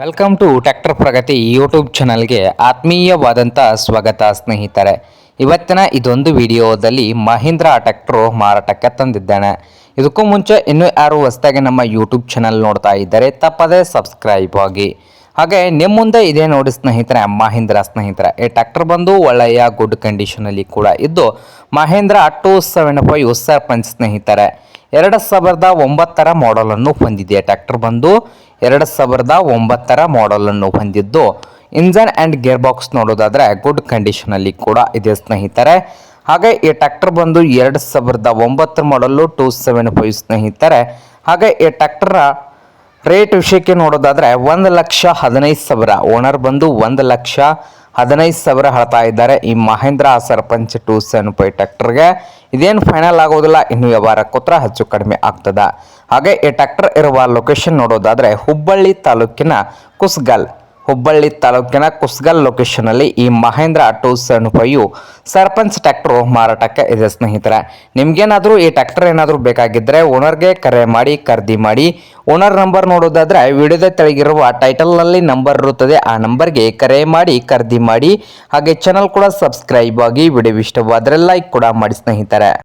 Welcome to tractor Pragati YouTube ಚಾನಲ್ಗೆ ಆತ್ಮೀಯವಾದಂಥ ಸ್ವಾಗತ ಸ್ನೇಹಿತರೆ. ಇವತ್ತಿನ ಇದೊಂದು ವಿಡಿಯೋದಲ್ಲಿ ಮಹೀಂದ್ರ ಟ್ರ್ಯಾಕ್ಟರ್ ಮಾರಾಟಕ್ಕೆ ತಂದಿದ್ದೇನೆ. ಇದಕ್ಕೂ ಮುಂಚೆ ಇನ್ನೂ ಯಾರು ಹೊಸದಾಗಿ ನಮ್ಮ ಯೂಟ್ಯೂಬ್ ಚಾನಲ್ ನೋಡ್ತಾ ಇದ್ದರೆ ತಪ್ಪದೇ ಸಬ್ಸ್ಕ್ರೈಬ್ ಆಗಿ. ಹಾಗೆ ನಿಮ್ಮ ಮುಂದೆ ಇದೆ ನೋಡಿ ಸ್ನೇಹಿತರೆ, ಮಹೀಂದ್ರ ಸ್ನೇಹಿತರೆ. ಈ ಟ್ರ್ಯಾಕ್ಟರ್ ಬಂದು ಒಳ್ಳೆಯ ಗುಡ್ ಕಂಡೀಷನಲ್ಲಿ ಕೂಡ ಇದ್ದು ಮಹೀಂದ್ರ 275 ಸರ್ಪಂಚ್ ಸ್ನೇಹಿತರೆ. 2009 ಮಾಡೆಲನ್ನು ಹೊಂದಿದೆ. ಟ್ರ್ಯಾಕ್ಟರ್ ಬಂದು 2009 ಮಾಡೆಲನ್ನು ಹೊಂದಿದ್ದು ಇಂಜನ್ ಆ್ಯಂಡ್ ಗೇರ್ ಬಾಕ್ಸ್ ನೋಡೋದಾದರೆ ಗುಡ್ ಕಂಡೀಷನಲ್ಲಿ ಕೂಡ ಇದೆ ಸ್ನೇಹಿತರೆ. ಹಾಗೆ ಈ ಟ್ರ್ಯಾಕ್ಟರ್ ಬಂದು 2009 ಮಾಡಲು 275 ಸ್ನೇಹಿತರೆ. ಹಾಗೆ ಈ ಟ್ರ್ಯಾಕ್ಟರ್ ರೇಟ್ ವಿಷಯಕ್ಕೆ ನೋಡೋದಾದರೆ 1,15,000. ಓನರ್ ಬಂದು 1,15,000 ಹೇಳ್ತಾ ಇದ್ದಾರೆ ಈ ಮಹೀಂದ್ರ ಸರ್ಪಂಚ್ 275 ಟ್ರ್ಯಾಕ್ಟರ್ಗೆ. ಇದೇನು ಫೈನಲ್ ಆಗೋದಿಲ್ಲ, ಇನ್ನು ವ್ಯವಹಾರ ಕೂತ್ರ ಹೆಚ್ಚು ಕಡಿಮೆ ಆಗ್ತದೆ. ಹಾಗೆ ಈ ಟ್ರ್ಯಾಕ್ಟರ್ ಇರುವ ಲೊಕೇಶನ್ ನೋಡೋದಾದರೆ ಹುಬ್ಬಳ್ಳಿ ತಾಲೂಕಿನ ಕುಸ್ಗಲ್ ಲೊಕೇಶನಲ್ಲಿ ಈ ಮಹೀಂದ್ರ 275 ಸರ್ಪಂಚ್ ಟ್ರ್ಯಾಕ್ಟರ್ ಮಾರಾಟಕ್ಕೆ ಇದೆ ಸ್ನೇಹಿತರೆ. ನಿಮ್ಗೇನಾದರೂ ಈ ಟ್ರ್ಯಾಕ್ಟರ್ ಏನಾದರೂ ಬೇಕಾಗಿದ್ದರೆ ಓನರ್ಗೆ ಕರೆ ಮಾಡಿ ಖರೀದಿ ಮಾಡಿ. ಓನರ್ ನಂಬರ್ ನೋಡೋದಾದರೆ ವಿಡಿಯೋದ ತೆಳಗಿರುವ ಟೈಟಲ್ನಲ್ಲಿ ನಂಬರ್ ಇರುತ್ತದೆ, ಆ ನಂಬರ್ಗೆ ಕರೆ ಮಾಡಿ ಖರೀದಿ ಮಾಡಿ. ಹಾಗೆ ಚಾನಲ್ ಕೂಡ ಸಬ್ಸ್ಕ್ರೈಬ್ ಆಗಿ. ವಿಡಿಯೋ ಇಷ್ಟವಾದರೆ ಲೈಕ್ ಕೂಡ ಮಾಡಿ ಸ್ನೇಹಿತರೆ.